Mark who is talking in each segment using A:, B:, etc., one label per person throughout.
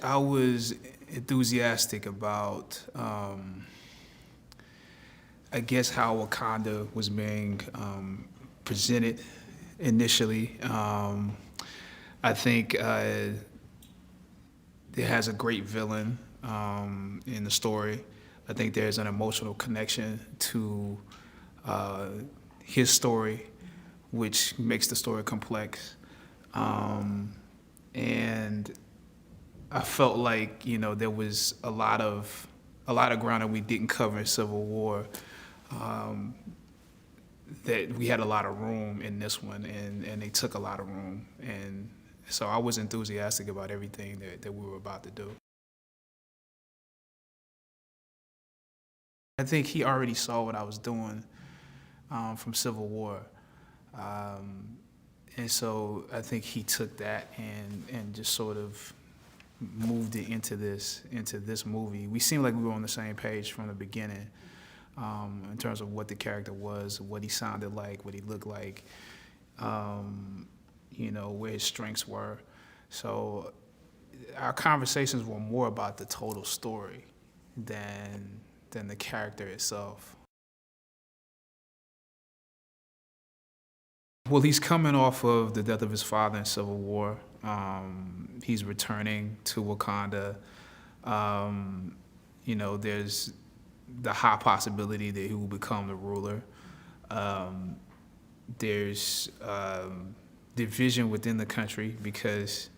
A: I was enthusiastic about, I guess, how Wakanda was being presented initially. I think it has a great villain in the story. I think there's an emotional connection to uh, his story, which makes the story complex. And I felt like there was a lot of ground that we didn't cover in Civil War. Um, that we had a lot of room in this one, and they took a lot of room, and so I was enthusiastic about everything that we were about to do. I think he already saw what I was doing from Civil War, um, and so I think he took that and just sort of moved it into this movie. We seemed like we were on the same page from the beginning, in terms of what the character was, what he sounded like, what he looked like, where his strengths were. So our conversations were more about the total story than the character itself. Well, he's coming off of the death of his father in Civil War. He's returning to Wakanda. There's the high possibility that he will become the ruler. Um, there's division within the country because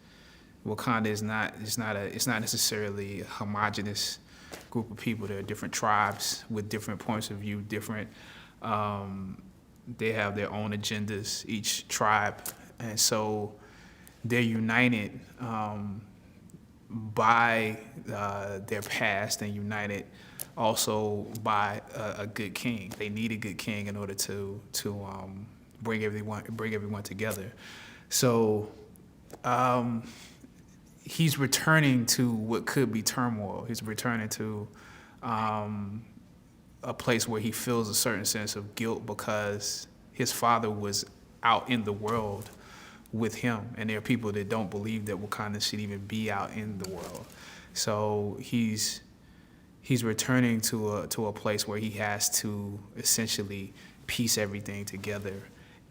A: Wakanda is not it's not necessarily a homogenous group of people. There are different tribes with different points of view, different. They have their own agendas, each tribe, and so they're united by their past and united also by a good king. They need a good king in order to bring everyone together. So he's returning to what could be turmoil. He's returning to a place where he feels a certain sense of guilt because his father was out in the world with him, and there are people that don't believe that Wakanda should even be out in the world. So he's returning to a place where he has to essentially piece everything together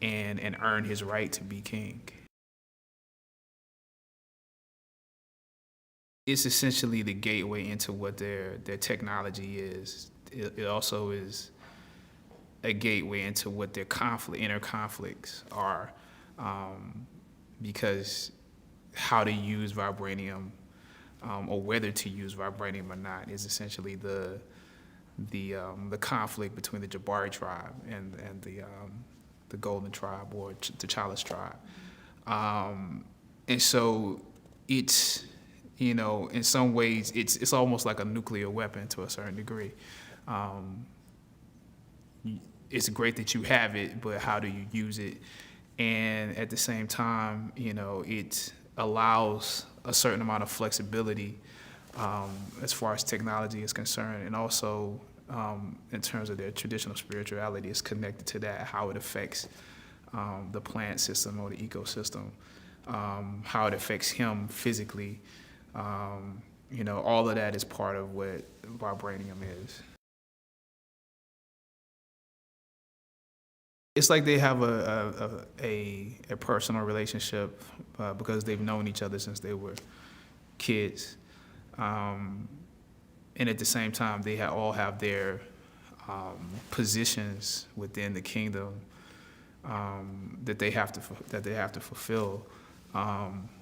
A: and earn his right to be king. It's essentially the gateway into what their technology is. It also is a gateway into what their inner conflicts are, because how to use vibranium, or whether to use vibranium or not, is essentially the conflict between the Jabari tribe and the Golden tribe or T'Challa's tribe, and so it's in some ways it's almost like a nuclear weapon to a certain degree. Um, it's great that you have it, but how do you use it? And at the same time, it allows a certain amount of flexibility as far as technology is concerned, and also in terms of their traditional spirituality is connected to that, how it affects the plant system or the ecosystem, how it affects him physically. All of that is part of what vibranium is. It's like they have a personal relationship because they've known each other since they were kids, and at the same time they all have their positions within the kingdom that they have to fulfill,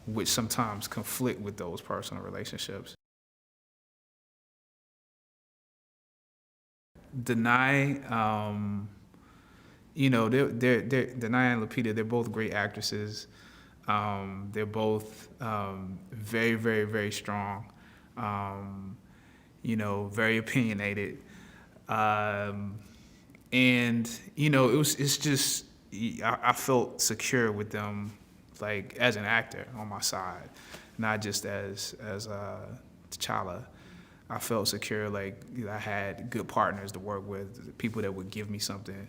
A: which sometimes conflict with those personal relationships. Denai, they're Denai and Lupita. They're both great actresses. They're both very, very, very strong. Very opinionated. And it's just I felt secure with them, like as an actor on my side, not just as T'Challa. I felt secure, like I had good partners to work with, people that would give me something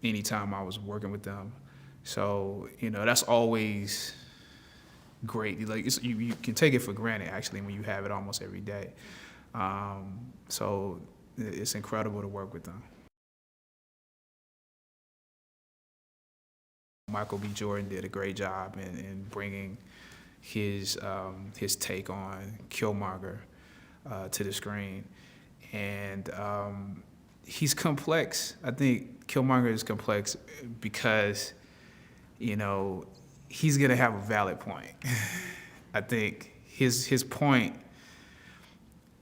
A: anytime I was working with them. So that's always great. Like you can take it for granted actually when you have it almost every day. So it's incredible to work with them. Michael B. Jordan did a great job in bringing his take on Killmonger to the screen, and he's complex. I think Killmonger is complex because he's gonna have a valid point. I think his point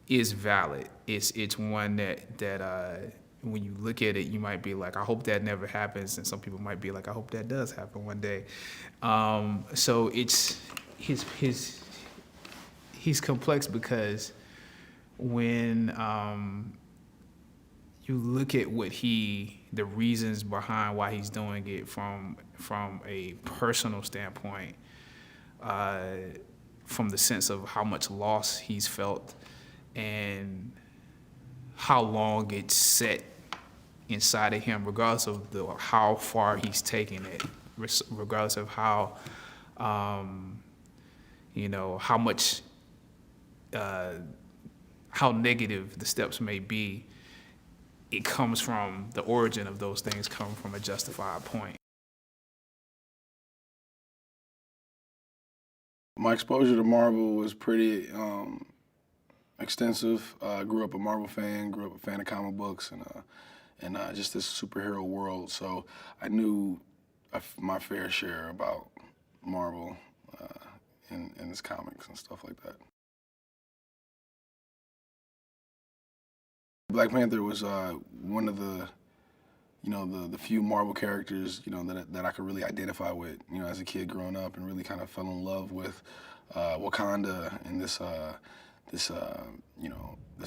A: is valid. It's one that when you look at it, you might be like, I hope that never happens, and some people might be like, I hope that does happen one day. So it's he's complex because when you look at the reasons behind why he's doing it from a personal standpoint, from the sense of how much loss he's felt and how long it's set inside of him, regardless of how far he's taking it, regardless of how how much how negative the steps may be. It comes from the origin of those things come from a justified point.
B: My exposure to Marvel was pretty extensive. I grew up a Marvel fan, grew up a fan of comic books, and just this superhero world. So I knew my fair share about Marvel and its comics and stuff like that. Black Panther was one of the few Marvel characters that I could really identify with as a kid growing up, and really kind of fell in love with Wakanda and this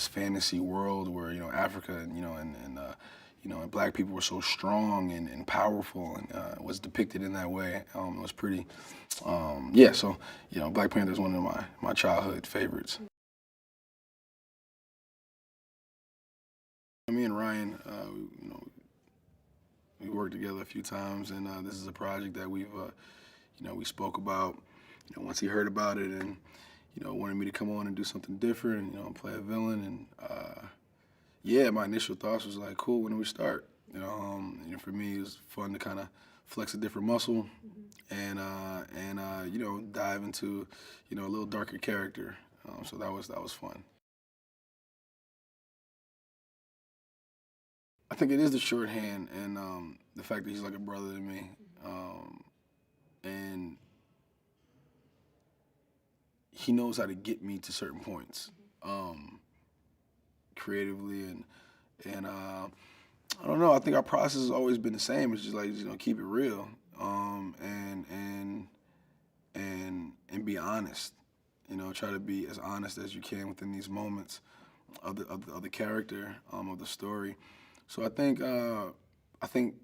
B: fantasy world where Africa and black people were so strong and powerful, and was depicted in that way. It was pretty so Black Panther is one of my childhood favorites. Me and Ryan, we worked together a few times, and this is a project that we spoke about. Once he heard about it, and wanted me to come on and do something different, and play a villain, and my initial thoughts was like, cool, when do we start? For me, it was fun to kind of flex a different muscle, and dive into a little darker character. So that was fun. I think it is the shorthand, and the fact that he's like a brother to me, and he knows how to get me to certain points, creatively, and I don't know. I think our process has always been the same. It's just like keep it real, and be honest. Try to be as honest as you can within these moments of the character, of the story. So I think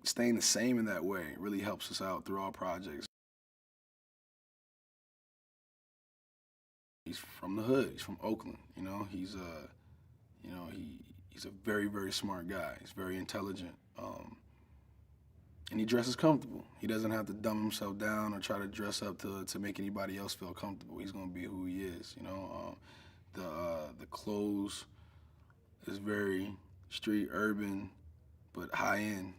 B: staying the same in that way really helps us out through all projects. He's from the hood. He's from Oakland. He's he's a very, very smart guy. He's very intelligent, and he dresses comfortable. He doesn't have to dumb himself down or try to dress up to make anybody else feel comfortable. He's gonna be who he is. The clothes is very street, urban, but high end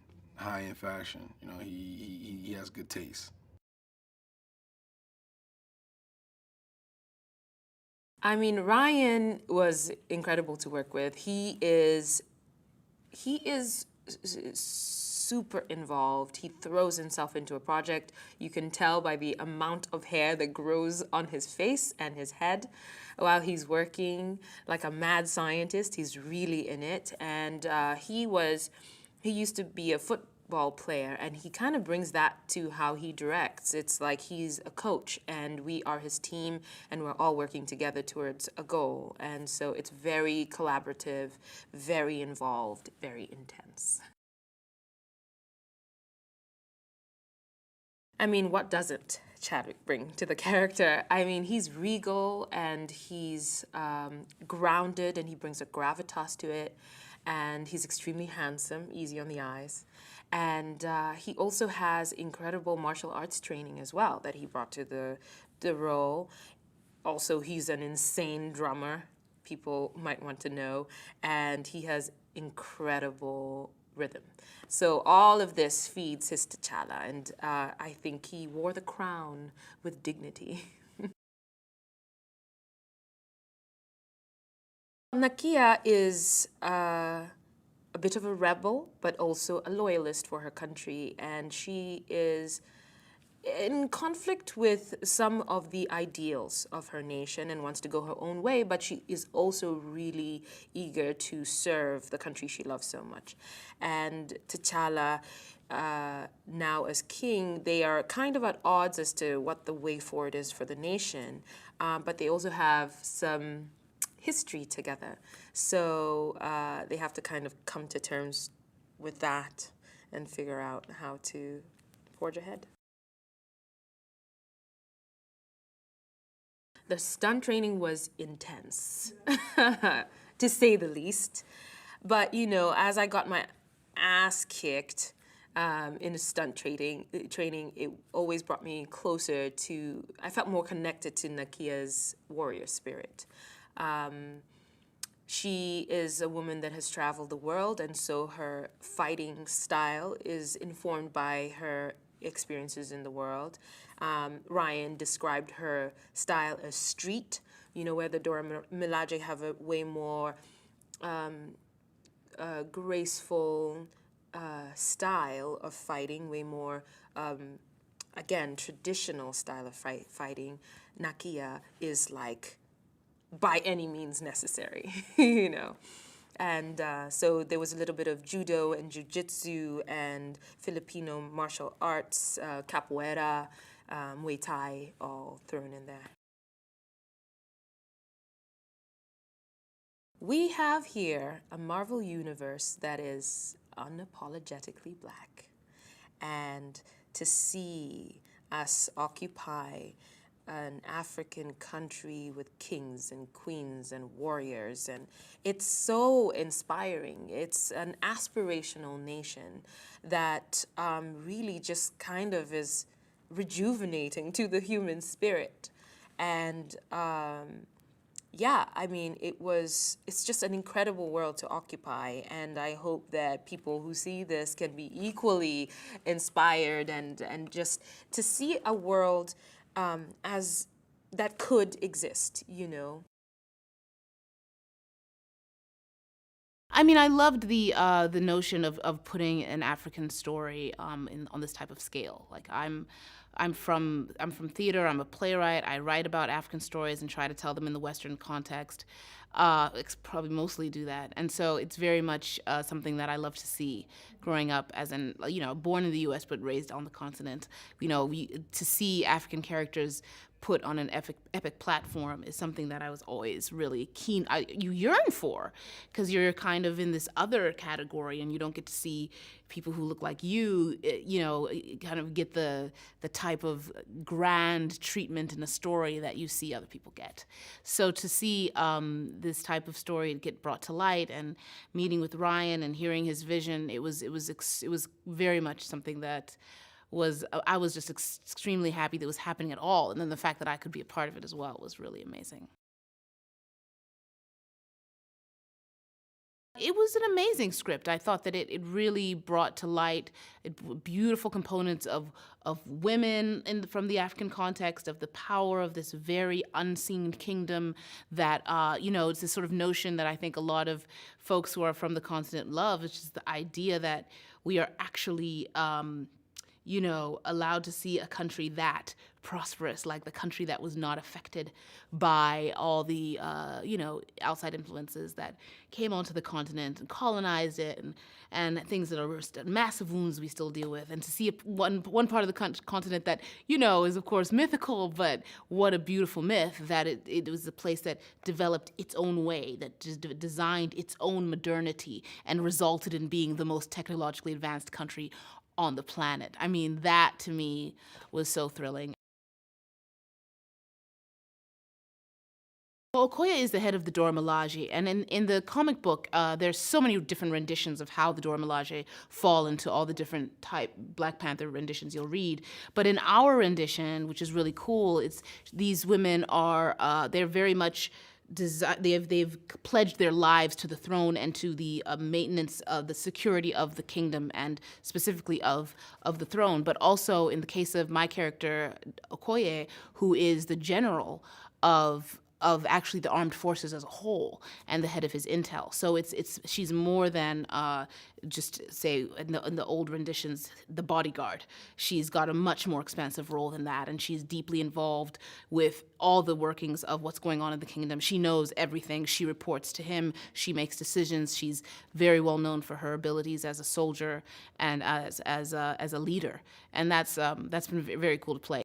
B: fashion. He has good taste.
C: I mean, Ryan was incredible to work with. He is super involved. He throws himself into a project. You can tell by the amount of hair that grows on his face and his head while he's working like a mad scientist. He's really in it. And he used to be a football player, and he kind of brings that to how he directs. It's like he's a coach, and we are his team, and we're all working together towards a goal. And so it's very collaborative, very involved, very intense. I mean, what doesn't Chadwick bring to the character? I mean, he's regal, and he's grounded, and he brings a gravitas to it, and he's extremely handsome, easy on the eyes. And he also has incredible martial arts training as well that he brought to the role. Also, he's an insane drummer, people might want to know, and he has incredible rhythm. So all of this feeds his T'Challa, and I think he wore the crown with dignity. Nakia is a bit of a rebel, but also a loyalist for her country, and she is in conflict with some of the ideals of her nation and wants to go her own way, but she is also really eager to serve the country she loves so much. And T'Challa, now as king, they are kind of at odds as to what the way forward is for the nation, but they also have some history together. So they have to kind of come to terms with that and figure out how to forge ahead. The stunt training was intense, to say the least. But you know, as I got my ass kicked in the stunt training, it always brought me closer to. I felt more connected to Nakia's warrior spirit. She is a woman that has traveled the world, and so her fighting style is informed by her experiences in the world. Ryan described her style as street, you know, where the Dora Milaje have a way more graceful style of fighting, way more, again, traditional style of fighting. Nakia is like by any means necessary, you know. And so there was a little bit of judo and jiu-jitsu and Filipino martial arts, capoeira, Muay Thai, all thrown in there. We have here a Marvel universe that is unapologetically black. And to see us occupy an African country with kings and queens and warriors, and it's so inspiring. It's an aspirational nation that really just kind of is rejuvenating to the human spirit. And yeah, I mean, it's just an incredible world to occupy, and I hope that people who see this can be equally inspired and just to see a world as that could exist, you know.
D: I mean, I loved the notion of putting an African story on this type of scale. Like I'm from theater. I'm a playwright. I write about African stories and try to tell them in the Western context. Probably mostly do that, and so it's very much something that I love to see. Growing up as born in the U.S. but raised on the continent, to see African characters put on an epic platform is something that I was always really keen. You yearn for, because you're kind of in this other category and you don't get to see people who look like you. Kind of get the type of grand treatment in a story that you see other people get. So to see this type of story get brought to light, and meeting with Ryan and hearing his vision, it was very much something that I was just extremely happy that it was happening at all. And then the fact that I could be a part of it as well was really amazing. It was an amazing script. I thought that it really brought to light beautiful components of women from the African context, of the power of this very unseen kingdom that, it's this sort of notion that I think a lot of folks who are from the continent love. It's just the idea that we are actually allowed to see a country that prosperous, like the country that was not affected by all the, outside influences that came onto the continent and colonized it, and things that are massive wounds we still deal with. And to see one part of the continent that, is of course mythical, but what a beautiful myth, that it was a place that developed its own way, that just designed its own modernity and resulted in being the most technologically advanced country on the planet. I mean, that to me was so thrilling. Well, Okoye is the head of the Dora Milaje, and in the comic book, there's so many different renditions of how the Dora Milaje fall into all the different type Black Panther renditions you'll read. But in our rendition, which is really cool, it's these women are they're very much they've pledged their lives to the throne and to the maintenance of the security of the kingdom and specifically of the throne. But also in the case of my character Okoye, who is the general of actually the armed forces as a whole and the head of his intel. So she's more than just say in the old renditions, the bodyguard. She's got a much more expansive role than that, and she's deeply involved with all the workings of what's going on in the kingdom. She knows everything. She reports to him. She makes decisions. She's very well known for her abilities as a soldier and as a leader, and that's been very cool to play.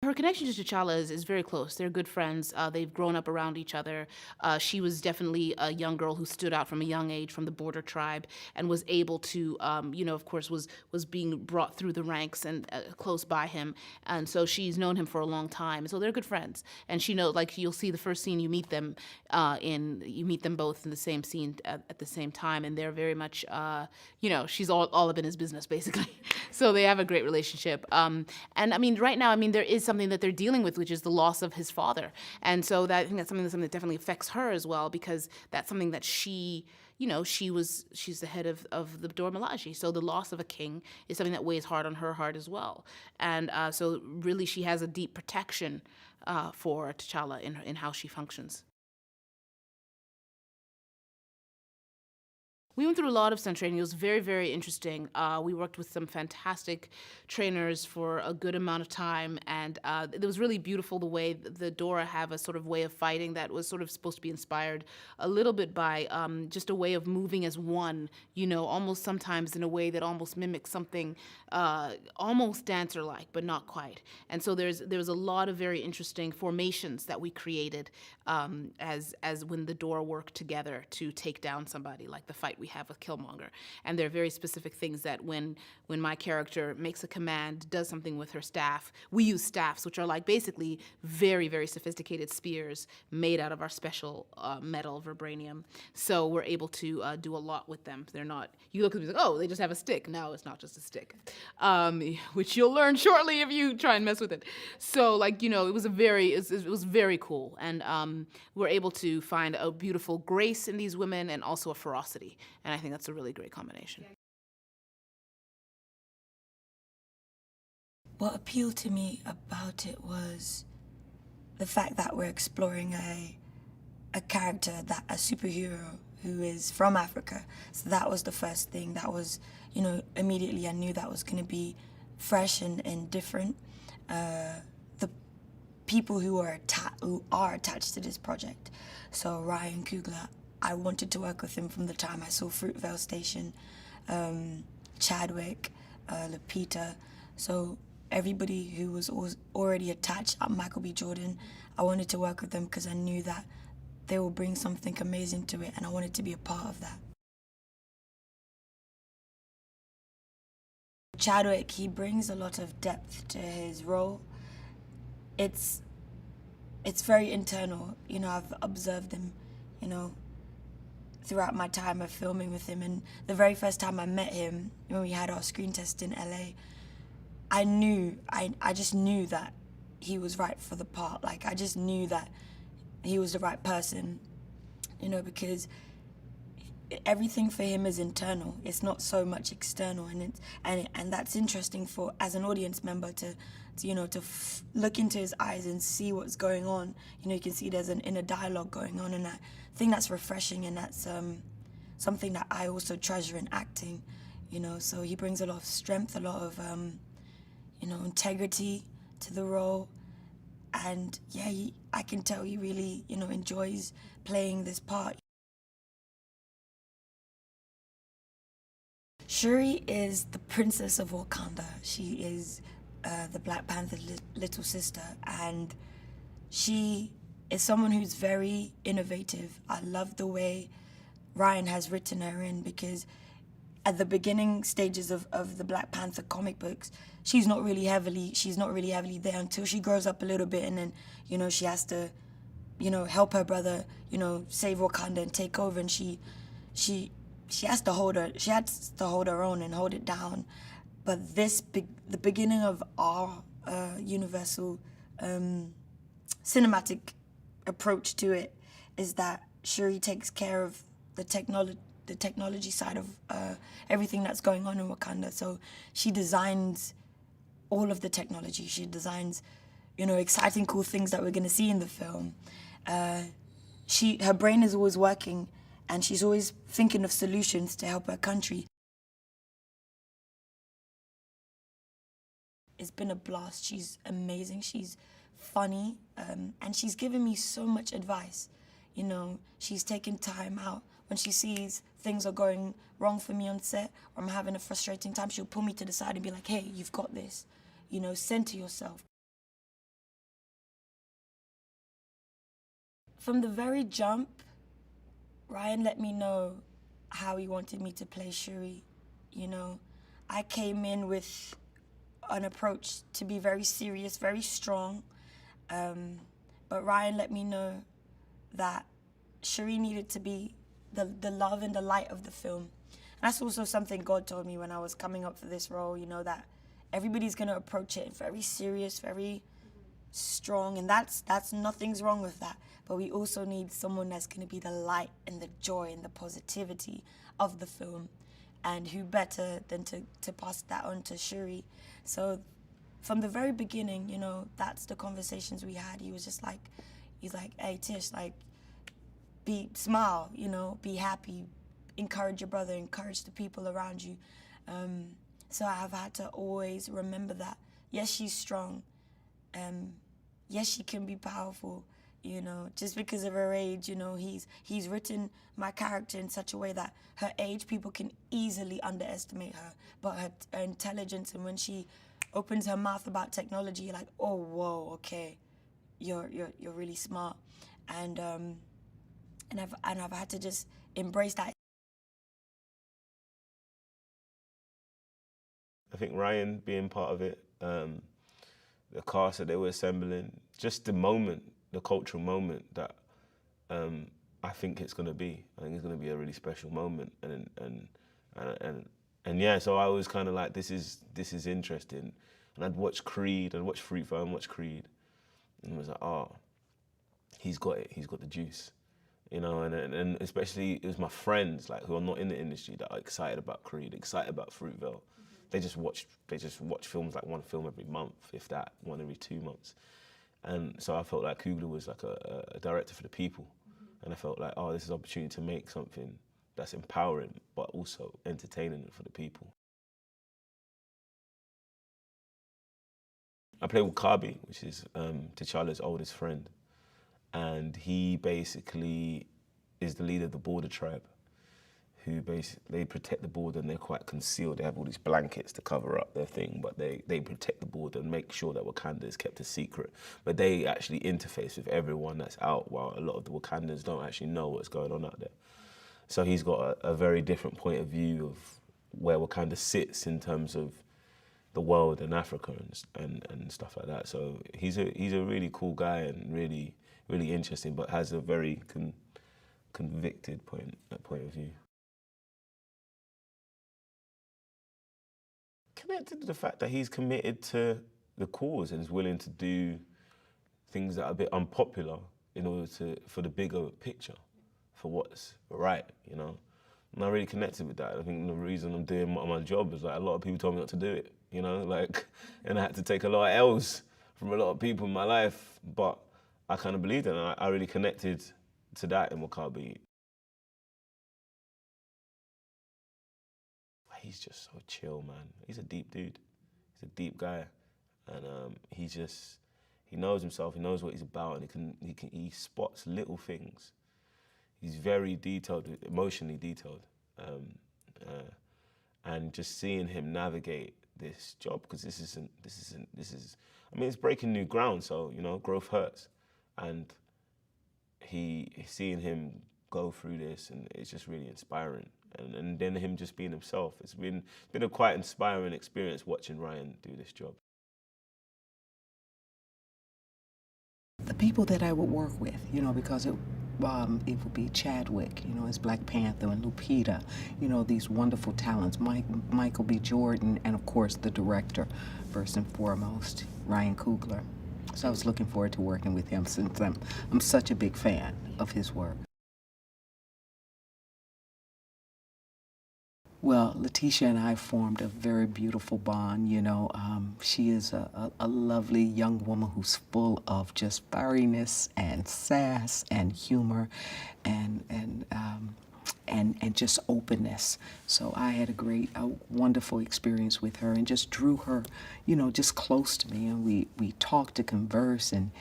D: Her connection to T'Challa is very close. They're good friends. They've grown up around each other. She was definitely a young girl who stood out from a young age from the border tribe and was able to, of course, was being brought through the ranks and close by him. And so she's known him for a long time. So they're good friends. And she knows, like you'll see the first scene you meet them you meet them both in the same scene at the same time. And they're very much, she's all up in his business, basically. So they have a great relationship. And I mean, right now, there is something that they're dealing with, which is the loss of his father. And so I think that's something that definitely affects her as well, because that's something that she's the head of the Dora Milaje. So the loss of a king is something that weighs hard on her heart as well. And so really she has a deep protection for T'Challa in how she functions. We went through a lot of stunt training. It was very, very interesting. We worked with some fantastic trainers for a good amount of time, and it was really beautiful the way the Dora have a sort of way of fighting that was sort of supposed to be inspired a little bit by just a way of moving as one, almost sometimes in a way that almost mimics something almost dancer-like, but not quite. And so there was a lot of very interesting formations that we created as when the Dora work together to take down somebody, like the fight we have with Killmonger. And there are very specific things that when my character makes a command, does something with her staff, we use staffs, which are like basically very, very sophisticated spears made out of our special metal, vibranium. So we're able to do a lot with them. They're not, you look at them and like, oh, they just have a stick. No, it's not just a stick, which you'll learn shortly if you try and mess with it. So it was very cool. And we're able to find a beautiful grace in these women and also a ferocity. And I think that's a really great combination.
E: What appealed to me about it was the fact that we're exploring a character, a superhero who is from Africa. So that was the first thing. That was, immediately I knew that was going to be fresh and different. The people who are attached to this project. So Ryan Coogler, I wanted to work with him from the time I saw Fruitvale Station, Chadwick, Lupita. So everybody who was already attached, Michael B. Jordan, I wanted to work with them because I knew that they will bring something amazing to it, and I wanted to be a part of that. Chadwick, he brings a lot of depth to his role. It's very internal. I've observed him, throughout my time of filming with him. And the very first time I met him, when we had our screen test in LA, I just knew that he was right for the part. Like, I just knew that he was the right person, because everything for him is internal. It's not so much external, and that's interesting for as an audience member to look into his eyes and see what's going on. You can see there's an inner dialogue going on, and I think that's refreshing, and that's something that I also treasure in acting. So he brings a lot of strength, a lot of integrity to the role, and yeah, I can tell he really enjoys playing this part. Shuri is the princess of Wakanda. She is the Black Panther's little sister, and she is someone who's very innovative. I love the way Ryan has written her in, because at the beginning stages of the Black Panther comic books, she's not really heavily there until she grows up a little bit, and then, you know, she has to, you know, help her brother, you know, save Wakanda and take over, and she has to hold her own and hold it down. But the beginning of our universal cinematic approach to it is that Shuri takes care of the technology side of everything that's going on in Wakanda. So she designs all of the technology. She designs, you know, exciting, cool things that we're going to see in the film. Her brain is always working, and she's always thinking of solutions to help her country. It's been a blast. She's amazing. She's funny, and she's given me so much advice. You know, she's taken time out when she sees things are going wrong for me on set, or I'm having a frustrating time. She'll pull me to the side and be like, "Hey, you've got this. You know, center yourself." From the very jump, Ryan let me know how he wanted me to play Shuri. You know, I came in with an approach to be very serious, very strong, but Ryan let me know that Shuri needed to be the love and the light of the film. And that's also something God told me when I was coming up for this role, you know, that everybody's gonna approach it very serious, very strong, and that's nothing's wrong with that. But we also need someone that's gonna be the light and the joy and the positivity of the film. And who better than to pass that on to Shuri? So from the very beginning, you know, that's the conversations we had. He's like, "Hey Tish, like, smile, you know, be happy, encourage your brother, encourage the people around you." So I have had to always remember that, yes, she's strong. Yes, she can be powerful, you know, just because of her age. You know, he's written my character in such a way that her age, people can easily underestimate her, but her intelligence, and when she opens her mouth about technology, you're like, "Oh, whoa, okay, you're really smart." And I've had to just embrace that.
F: I think Ryan being part of it, the cast that they were assembling, just the moment, the cultural moment that I think it's going to be. I think it's going to be a really special moment, and yeah. So I was kind of like, this is interesting, and I'd watched Creed, I'd watched Fruitvale, and watched Creed, and I was like, oh, he's got it, he's got the juice, you know, and especially it was my friends like who are not in the industry that are excited about Creed, excited about Fruitvale. They just watch films, like one film every month, if that, one every 2 months. And so I felt like Coogler was like a director for the people. And I felt like, oh, this is an opportunity to make something that's empowering, but also entertaining for the people. I play Wakabi, which is T'Challa's oldest friend. And he basically is the leader of the border tribe, who they protect the border, and they're quite concealed. They have all these blankets to cover up their thing, but they protect the border and make sure that Wakanda is kept a secret. But they actually interface with everyone that's out, while a lot of the Wakandans don't actually know what's going on out there. So he's got a very different point of view of where Wakanda sits in terms of the world and Africa and stuff like that. So he's a really cool guy and really interesting, but has a very convicted point of view. Connected to the fact that he's committed to the cause and is willing to do things that are a bit unpopular in order for the bigger picture, for what's right, you know. And I really connected with that. I think the reason I'm doing my job is like a lot of people told me not to do it, you know, like, and I had to take a lot of L's from a lot of people in my life, but I kind of believed it, and I really connected to that in Wakabi. He's just so chill, man. He's a deep dude. He's a deep guy, and he knows himself. He knows what he's about, and he spots little things. He's very detailed, emotionally detailed, and just seeing him navigate this job, because this is. I mean, it's breaking new ground, so you know, growth hurts, and seeing him go through this, and it's just really inspiring. and then him just being himself. It's been a quite inspiring experience watching Ryan do this job.
G: The people that I would work with, you know, because it would be Chadwick, you know, as Black Panther, and Lupita, you know, these wonderful talents, Michael B. Jordan, and of course the director, first and foremost, Ryan Coogler. So I was looking forward to working with him since I'm such a big fan of his work. Well, Letitia and I formed a very beautiful bond, you know. She is a lovely young woman who's full of just fieriness and sass and humor and just openness. So I had a wonderful experience with her and just drew her, you know, just close to me. And we talked to converse, and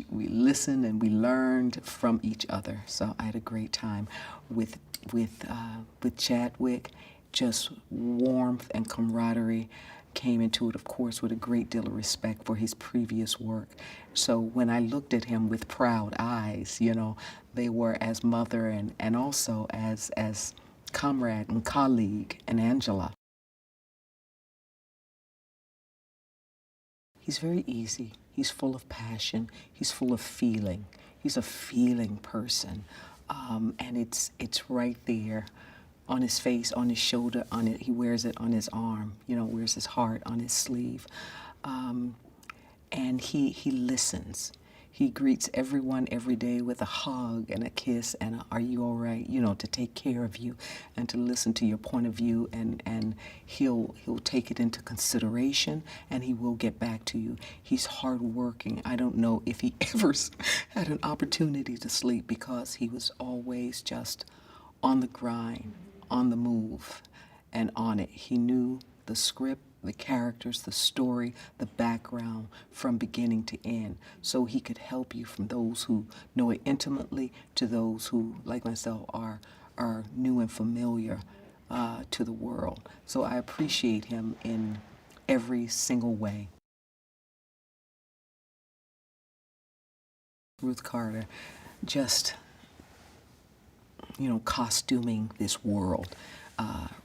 G: we listened and we learned from each other. So I had a great time with Chadwick. Just warmth and camaraderie came into it, of course, with a great deal of respect for his previous work. So when I looked at him with proud eyes, you know, they were as mother and also as comrade and colleague and Angela. He's very easy. He's full of passion. He's full of feeling. He's a feeling person, and it's right there. On his face, on his shoulder, on it. He wears it on his arm, you know, wears his heart on his sleeve. And he listens. He greets everyone every day with a hug and a kiss and a, "Are you all right?" You know, to take care of you and to listen to your point of view, and he'll take it into consideration, and he will get back to you. He's hardworking. I don't know if he ever had an opportunity to sleep because he was always just on the grind, on the move, and on it. He knew the script, the characters, the story, the background from beginning to end, so he could help you from those who know it intimately to those who, like myself, are new and familiar to the world. So I appreciate him in every single way. Ruth Carter, just, you know, costuming this world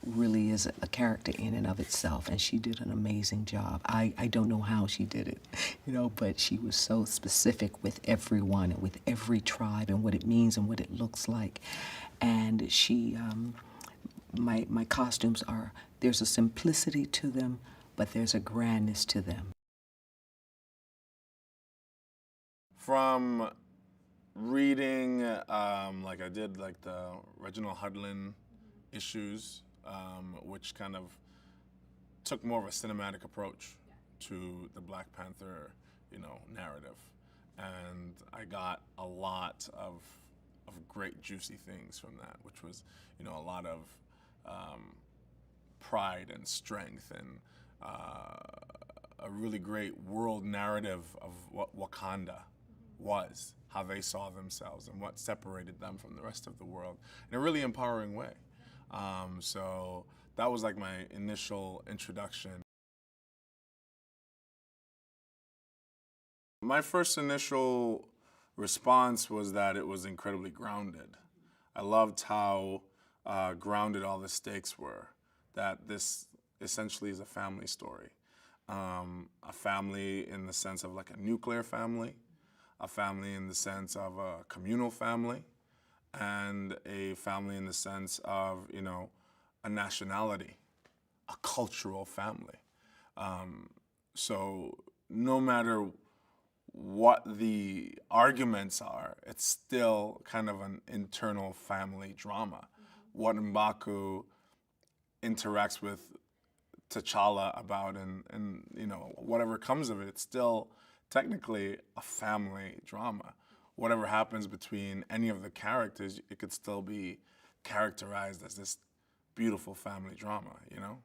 G: really is a character in and of itself, and she did an amazing job. I don't know how she did it, you know, but she was so specific with everyone and with every tribe and what it means and what it looks like. And she, my costumes are, there's a simplicity to them, but there's a grandness to them.
B: From reading, like I did, like the Reginald Hudlin issues, which kind of took more of a cinematic approach to the Black Panther, you know, narrative, and I got a lot of great juicy things from that, which was, you know, a lot of pride and strength and a really great world narrative of what Wakanda was, how they saw themselves, and what separated them from the rest of the world in a really empowering way. So that was like my initial introduction. My first initial response was that it was incredibly grounded. I loved how grounded all the stakes were, that this essentially is a family story. A family in the sense of like a nuclear family, a family in the sense of a communal family, and a family in the sense of, you know, a nationality, a cultural family. So no matter what the arguments are, it's still kind of an internal family drama. What M'Baku interacts with T'Challa about, and you know, whatever comes of it, it's still technically a family drama. Whatever happens between any of the characters, it could still be characterized as this beautiful family drama, you know?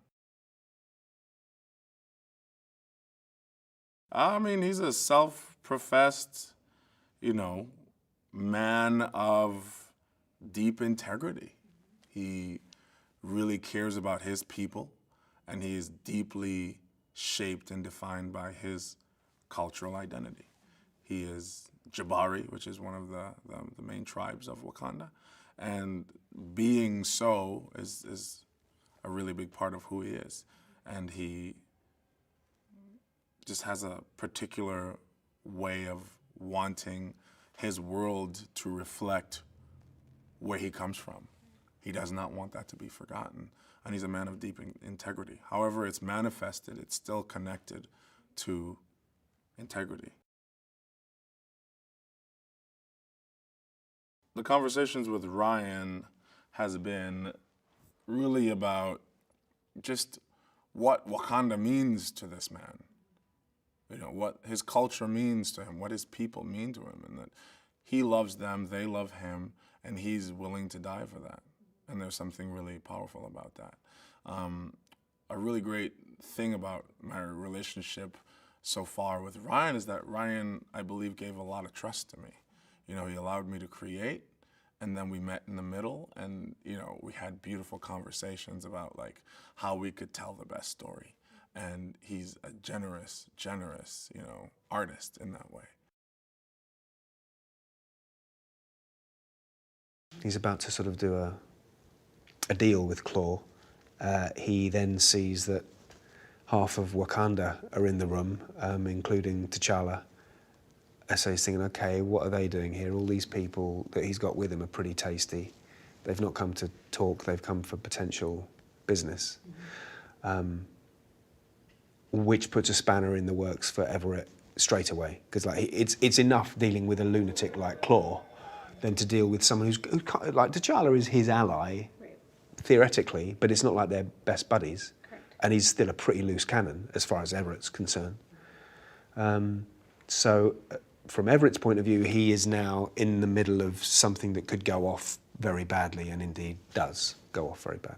B: I mean, he's a self-professed, you know, man of deep integrity. He really cares about his people, and he is deeply shaped and defined by his cultural identity. He is Jabari, which is one of the main tribes of Wakanda, And being so is a really big part of who he is. And he just has a particular way of wanting his world to reflect where he comes from. He does not want that to be forgotten. And he's a man of deep integrity. However it's manifested, it's still connected to integrity. The conversations with Ryan has been really about just what Wakanda means to this man. You know, what his culture means to him, what his people mean to him, and that he loves them, they love him, and he's willing to die for that. And there's something really powerful about that. A really great thing about my relationship so far with Ryan is that Ryan, I believe, gave a lot of trust to me. You know, he allowed me to create, and then we met in the middle, and you know, we had beautiful conversations about like how we could tell the best story. And he's a generous, you know, artist in that way.
H: He's about to sort of do a deal with Claw. He then sees that half of Wakanda are in the room, including T'Challa. So he's thinking, okay, what are they doing here? All these people that he's got with him are pretty tasty. They've not come to talk, they've come for potential business. Which puts a spanner in the works for Everett straight away. Because like, it's enough dealing with a lunatic like Claw than to deal with someone who's like T'Challa is his ally, theoretically, but it's not like they're best buddies. Correct. And he's still a pretty loose cannon as far as Everett's concerned. So from Everett's point of view, he is now in the middle of something that could go off very badly, and indeed does go off very bad.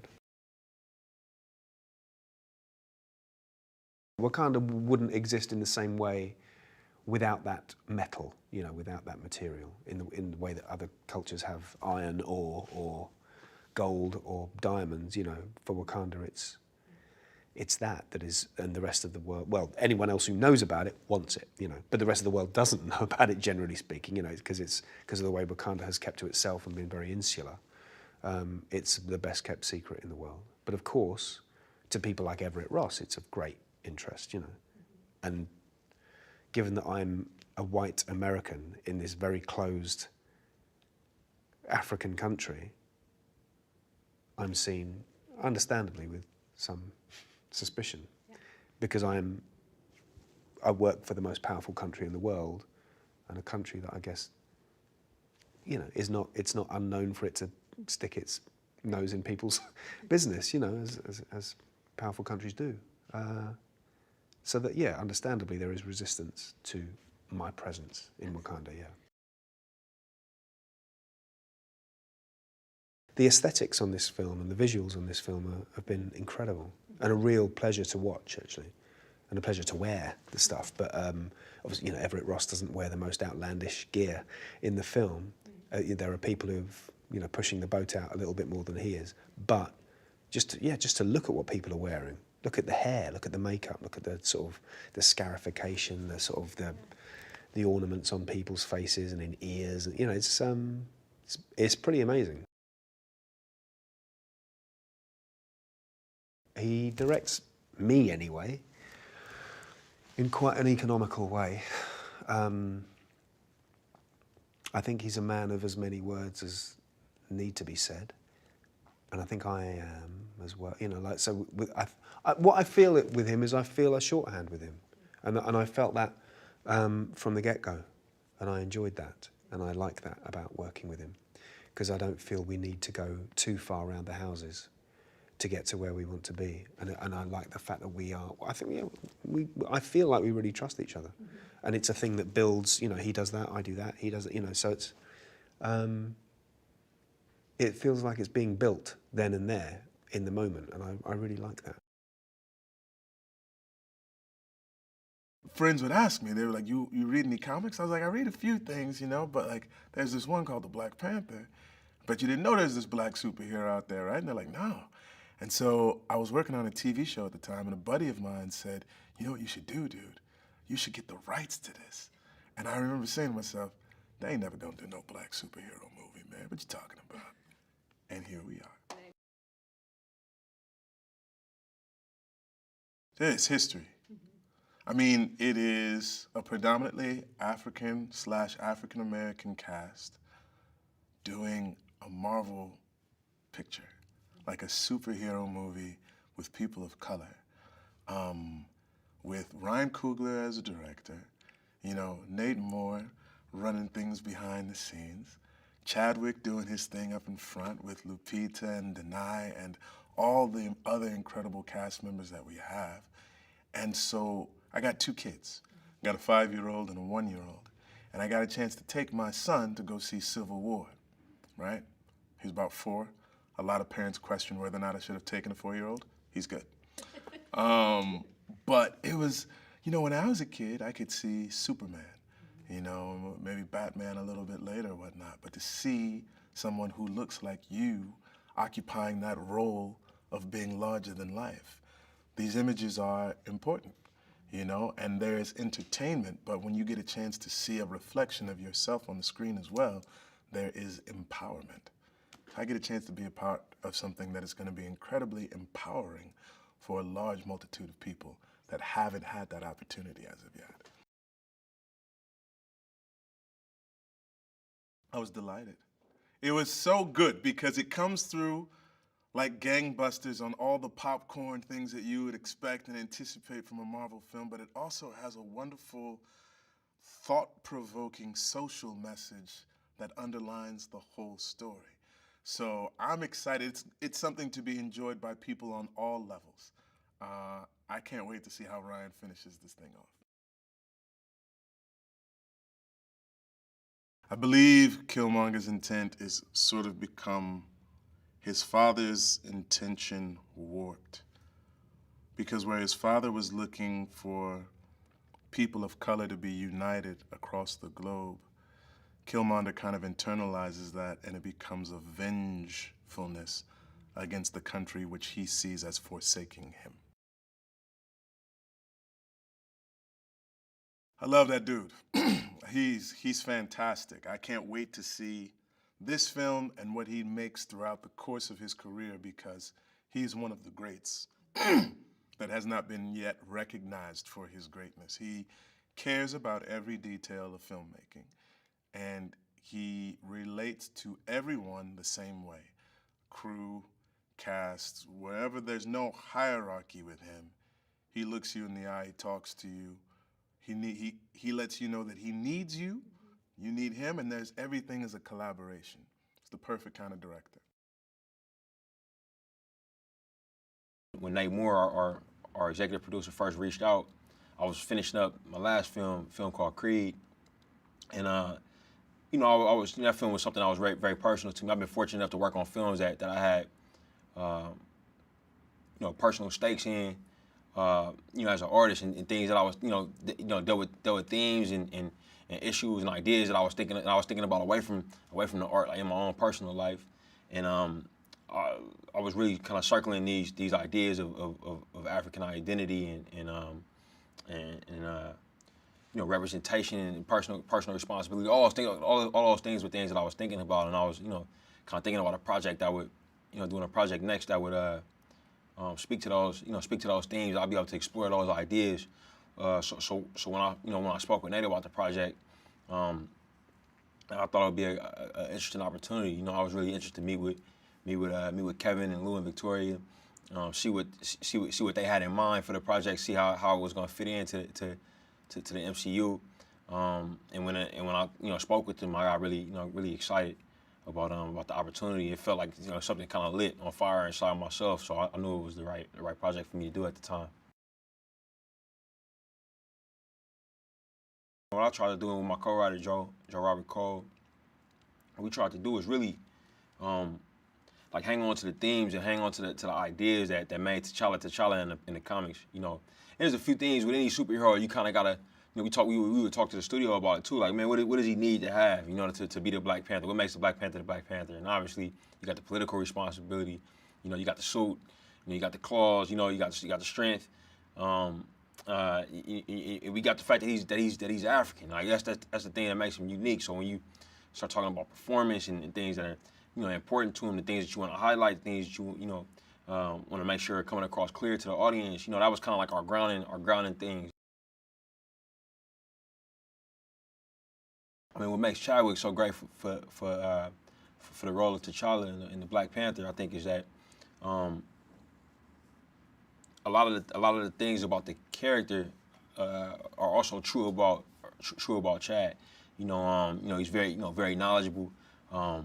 H: Wakanda wouldn't exist in the same way without that metal, you know, without that material, in the way that other cultures have iron ore or gold or diamonds. You know, for Wakanda, it's that is, and the rest of the world, well, anyone else who knows about it wants it, you know, but the rest of the world doesn't know about it, generally speaking, you know, because of the way Wakanda has kept to itself and been very insular. It's the best kept secret in the world. But of course, to people like Everett Ross, it's of great interest, you know. And given that I'm a white American in this very closed African country, I'm seen, understandably, with some suspicion, because I work for the most powerful country in the world, and a country that I guess, you know, it's not unknown for it to stick its nose in people's business, you know, as powerful countries do. So that, yeah, understandably, there is resistance to my presence in Wakanda, yeah. The aesthetics on this film and the visuals on this film have been incredible, and a real pleasure to watch, actually, and a pleasure to wear the stuff. But obviously, you know, Everett Ross doesn't wear the most outlandish gear in the film. There are people who've, you know, pushing the boat out a little bit more than he is. But just to look at what people are wearing. Look at the hair, look at the makeup, look at the sort of the scarification, the sort of the ornaments on people's faces and in ears. You know, it's pretty amazing. He directs me anyway, in quite an economical way. I think he's a man of as many words as need to be said. And I think I am as well, you know, like, so what I feel with him is I feel a shorthand with him. And I felt that from the get-go. And I enjoyed that. And I like that about working with him. Because I don't feel we need to go too far around the houses to get to where we want to be. And I like the fact that I feel like we really trust each other. Mm-hmm. And it's a thing that builds, you know, he does that, I do that, he does it, you know, so it's, it feels like it's being built then and there in the moment, and I really like that.
B: Friends would ask me, they were like, you read any comics? I was like, I read a few things, you know, but like, there's this one called the Black Panther, but you didn't know there's this black superhero out there, right? And they're like, no. And so I was working on a TV show at the time, and a buddy of mine said, you know what you should do, dude? You should get the rights to this. And I remember saying to myself, they ain't never gonna do no black superhero movie, man. What you talking about?
I: and here we are. It's history. I mean, it is a predominantly African/African American cast doing a Marvel picture, like a superhero movie with people of color, with Ryan Coogler as a director, you know, Nate Moore running things behind the scenes, Chadwick doing his thing up in front with Lupita and Denai and all the other incredible cast members that we have. And so I got 2 kids. I got a 5-year-old and a 1-year-old. And I got a chance to take my son to go see Civil War, right? He's about 4. A lot of parents question whether or not I should have taken a 4-year-old. He's good. But it was, you know, when I was a kid, I could see Superman, you know, maybe Batman a little bit later or whatnot. But to see someone who looks like you occupying that role of being larger than life, these images are important, you know, and there's entertainment, but when you get a chance to see a reflection of yourself on the screen as well, there is empowerment. I get a chance to be a part of something that is going to be incredibly empowering for a large multitude of people that haven't had that opportunity as of yet. I was delighted. It was so good because it comes through like gangbusters on all the popcorn things that you would expect and anticipate from a Marvel film, but it also has a wonderful, thought-provoking social message that underlines the whole story. So I'm excited. It's something to be enjoyed by people on all levels. I can't wait to see how Ryan finishes this thing off. I believe Killmonger's intent is sort of become his father's intention warped. Because where his father was looking for people of color to be united across the globe, Killmonger kind of internalizes that and it becomes a vengefulness against the country which he sees as forsaking him. I love that dude. He's fantastic. I can't wait to see this film and what he makes throughout the course of his career because he's one of the greats that has not been yet recognized for his greatness. He cares about every detail of filmmaking and he relates to everyone the same way. Crew, cast, wherever there's no hierarchy with him, he looks you in the eye, he talks to you. He lets you know that he needs you, you need him, and there's everything is a collaboration. It's the perfect kind of director.
J: When Nate Moore, our executive producer, first reached out, I was finishing up my last film called Creed, and you know, that film was something that was very, very personal to me. I've been fortunate enough to work on films that I had, you know, personal stakes in. You know, as an artist and things that I was, dealt with themes and issues and ideas that I was thinking about away from the art, like in my own personal life, and I was really kind of circling these ideas of African identity and you know, representation and personal responsibility. All those things were things that I was thinking about, and I was, you know, kind of thinking about a project that would, you know, doing a project next that would speak to those themes. I'll be able to explore those ideas. So when I spoke with Nate about the project, I thought it would be an interesting opportunity. You know, I was really interested to meet with Kevin and Lou and Victoria, see what they had in mind for the project, see how it was going to fit into the MCU. And when I spoke with them, I got really excited about the opportunity. It felt like, you know, something kind of lit on fire inside myself, so I knew it was the right project for me to do at the time. What I tried to do with my co-writer Joe Robert Cole, what we tried to do is really like hang on to the themes and hang on to the ideas that made T'Challa in the comics. You know, and there's a few things with any superhero you kind of gotta. You know, we would talk to the studio about it too. Like, man, what does he need to have, you know, to be the Black Panther? What makes the Black Panther the Black Panther? And obviously, you got the political responsibility. You know, you got the suit. You know, you got the claws. You know, you got the strength. We got the fact that he's African. Like that's the thing that makes him unique. So when you start talking about performance and things that are, important to him, the things that you want to highlight, the things that you know, want to make sure are coming across clear to the audience. That was kind of like our grounding things. I mean, what makes Chadwick so great for the role of T'Challa in the Black Panther, I think, is that a lot of the things about the character are also true about Chad. He's very knowledgeable. I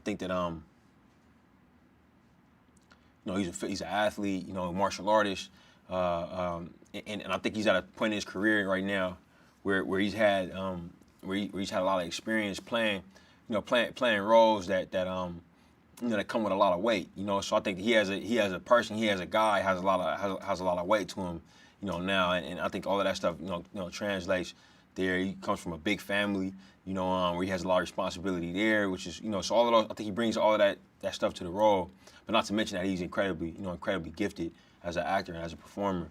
J: think that he's an athlete, a martial artist, and I think he's at a point in his career right now where he's had he's had a lot of experience playing roles that that come with a lot of weight. So I think he has a guy has a lot of weight to him, now, and I think all of that stuff translates there. He comes from a big family, where he has a lot of responsibility there, which is so all of those, I think he brings all of that stuff to the role. But not to mention that he's incredibly gifted as an actor and as a performer.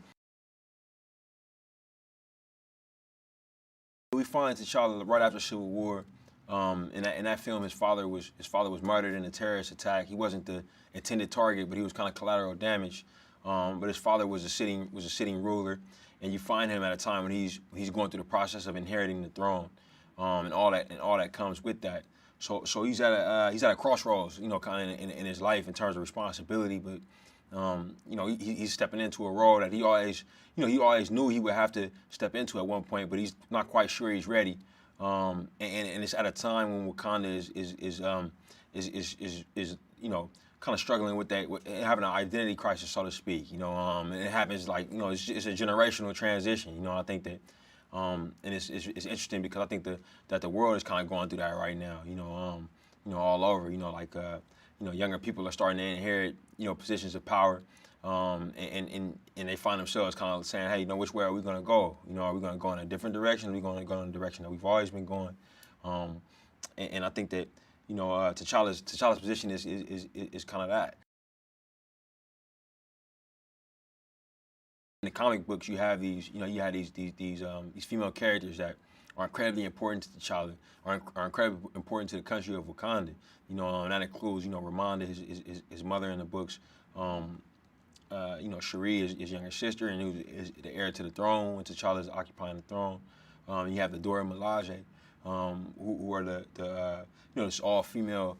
J: We find T'Challa right after Civil War. In that film, his father was murdered in a terrorist attack. He wasn't the intended target, but he was kind of collateral damage. But his father was a sitting ruler, and you find him at a time when he's going through the process of inheriting the throne, and all that comes with that. So he's at a crossroads, kind of in his life in terms of responsibility, but he's stepping into a role that he always knew he would have to step into at one point, but he's not quite sure he's ready. And it's at a time when Wakanda is kind of struggling with that, having an identity crisis, so to speak. And it happens like it's a generational transition. I think that. And it's interesting because I think that the world is kind of going through that right now. All over. Younger people are starting to inherit positions of power, and they find themselves kind of saying, hey, which way are we going to go? Are we going to go in a different direction? Are we going to go in the direction that we've always been going? And I think that T'Challa's position is kind of that. In the comic books, you have these female characters that are incredibly important to T'Challa, are incredibly important to the country of Wakanda. And that includes, Ramonda, his mother in the books. Shuri is his younger sister, and who is the heir to the throne when T'Challa is occupying the throne. You have the Dora Milaje, who are this all-female,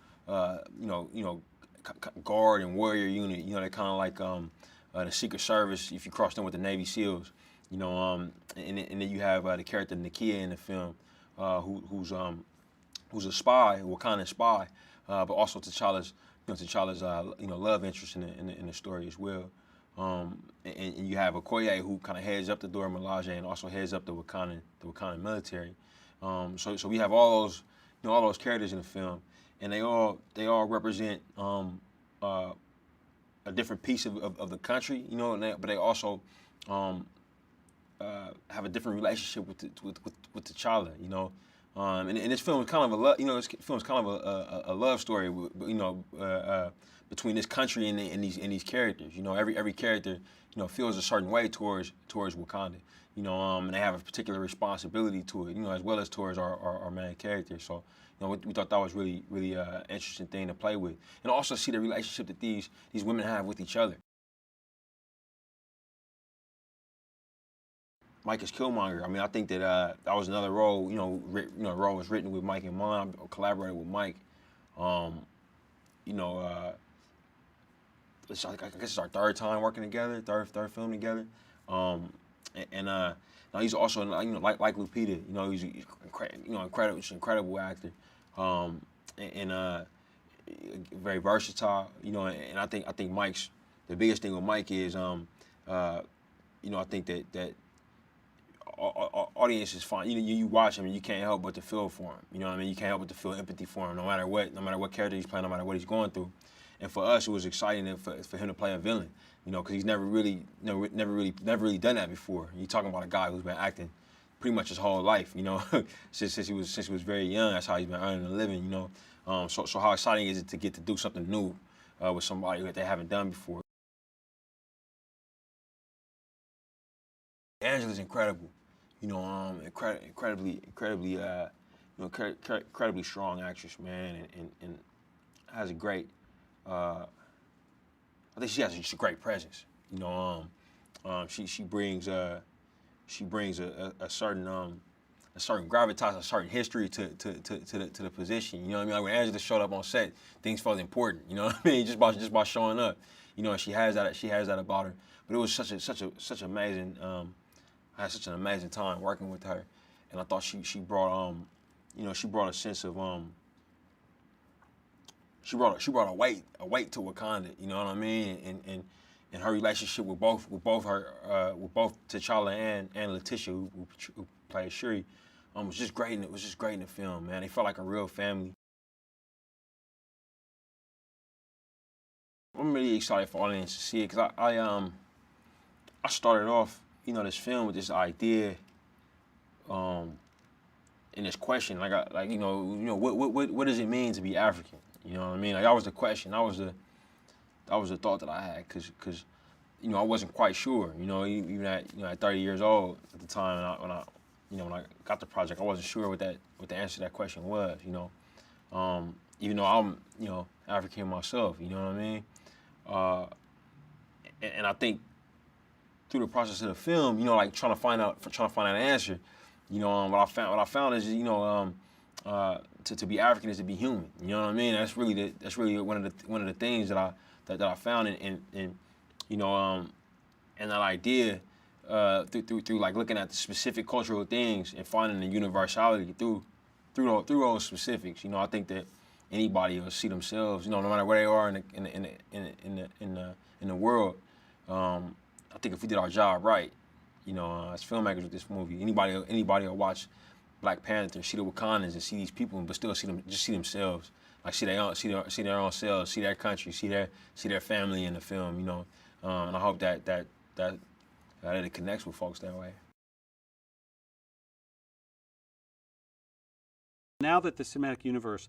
J: guard and warrior unit. They're kind of like the Secret Service if you cross them with the Navy SEALs. And then you have the character Nakia in the film, who's a spy, a Wakandan spy, but also T'Challa's love interest in the story as well. And you have Okoye, who kind of heads up the Dora Milaje and also heads up the Wakandan military. So we have all those characters in the film, and they all represent a different piece of the country, but they also have a different relationship with T'Challa, and this film is kind of a love story, between this country and these characters. Every character, feels a certain way towards Wakanda, and they have a particular responsibility to it, as well as towards our main character. So, we thought that was really interesting thing to play with, and also see the relationship that these women have with each other. Mike is Killmonger. I mean, I think that that was another role. The role was written with Mike in mind. I collaborated with Mike. I guess it's our third time working together, third film together. Now he's also like Lupita. He's incredible actor, and very versatile. And I think Mike's the biggest thing with Mike is I think that audiences find you watch him and you can't help but to feel for him. You can't help but to feel empathy for him, no matter what character he's playing, no matter what he's going through. And for us, it was exciting for him to play a villain, because he's never really done that before. You're talking about a guy who's been acting pretty much his whole life, since he was very young. That's how he's been earning a living, So how exciting is it to get to do something new with somebody that they haven't done before? Angela's incredible, incredibly incredibly strong actress, man, and has a great. I think she has just a great presence. You know, she brings a certain gravitas, a certain history to the position. You know what I mean? Like when Angela showed up on set, things felt important. You know what I mean? Just by showing up. You know, and she has that about her. But it was such amazing. I had such an amazing time working with her, and I thought she brought she brought a sense of she brought a weight to Wakanda. You know what I mean? And her relationship with both T'Challa and Letitia, who played Shuri, was just great. And it was just great in the film, man. They felt like a real family. I'm really excited for audience to see it because I started off this film with this idea, and this question what does it mean to be African? You know what I mean? Like that was the question. That was the thought that I had because I wasn't quite sure. Even at 30 years old at the time when I got the project, I wasn't sure what the answer to that question was. Even though I'm African myself. You know what I mean? And I think through the process of the film, like trying to find out an answer, what I found is to be African is to be human. You know what I mean? That's really one of the things that I found in and that idea through like looking at the specific cultural things and finding the universality through those specifics. I think that anybody will see themselves, no matter where they are in the world. I think if we did our job right, as filmmakers with this movie, anybody will watch Black Panther, see the Wakandans, and see these people, but still see themselves, like see their own selves, see their country, see their family in the film, and I hope that it connects with folks that way.
K: Now that the cinematic universe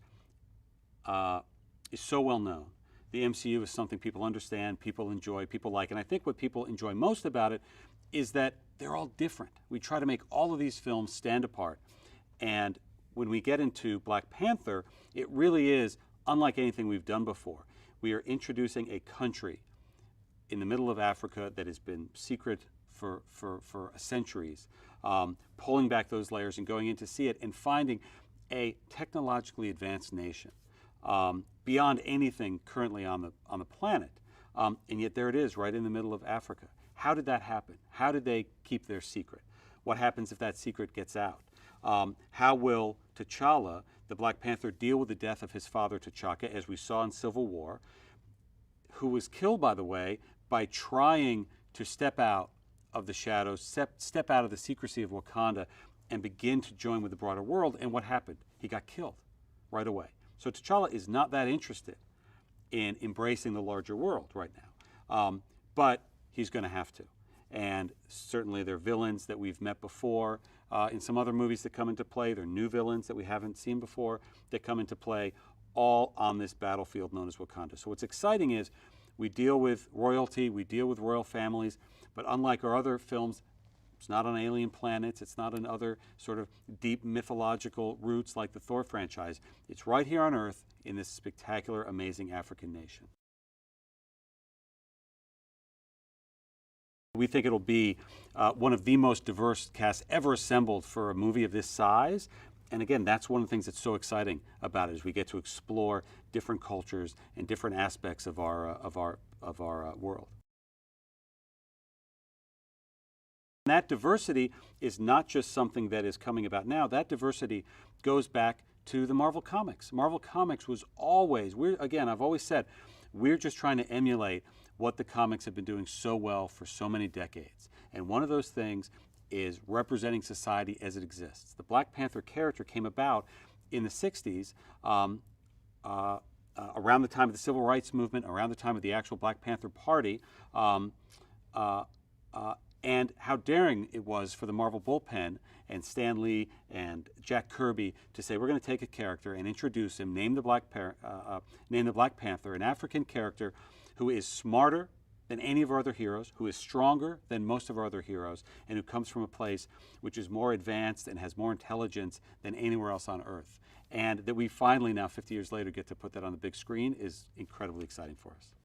K: is so well known, the MCU is something people understand, people enjoy, people like, and I think what people enjoy most about it is that they're all different. We try to make all of these films stand apart. And when we get into Black Panther, it really is unlike anything we've done before. We are introducing a country in the middle of Africa that has been secret for centuries, pulling back those layers and going in to see it and finding a technologically advanced nation beyond anything currently on the planet. And yet there it is, right in the middle of Africa. How did that happen? How did they keep their secret? What happens if that secret gets out? How will T'Challa, the Black Panther, deal with the death of his father T'Chaka, as we saw in Civil War, who was killed, by the way, by trying to step out of the shadows, step out of the secrecy of Wakanda and begin to join with the broader world. And what happened? He got killed right away. So T'Challa is not that interested in embracing the larger world right now. But he's going to have to. And certainly there are villains that we've met before in some other movies that come into play. There are new villains that we haven't seen before that come into play, all on this battlefield known as Wakanda. So what's exciting is we deal with royalty, we deal with royal families, but unlike our other films, it's not on alien planets, it's not on other sort of deep mythological roots like the Thor franchise. It's right here on Earth in this spectacular, amazing African nation. We think it'll be one of the most diverse casts ever assembled for a movie of this size. And again, that's one of the things that's so exciting about it, is we get to explore different cultures and different aspects of our world. And that diversity is not just something that is coming about now. That diversity goes back to the Marvel Comics. Marvel Comics was always, I've always said, we're just trying to emulate what the comics have been doing so well for so many decades. And one of those things is representing society as it exists. The Black Panther character came about in the 60s, around the time of the Civil Rights Movement, around the time of the actual Black Panther Party, and how daring it was for the Marvel bullpen and Stan Lee and Jack Kirby to say, we're going to take a character and introduce him, name the Black Panther, an African character who is smarter than any of our other heroes, who is stronger than most of our other heroes, and who comes from a place which is more advanced and has more intelligence than anywhere else on Earth. And that we finally now, 50 years later, get to put that on the big screen is incredibly exciting for us.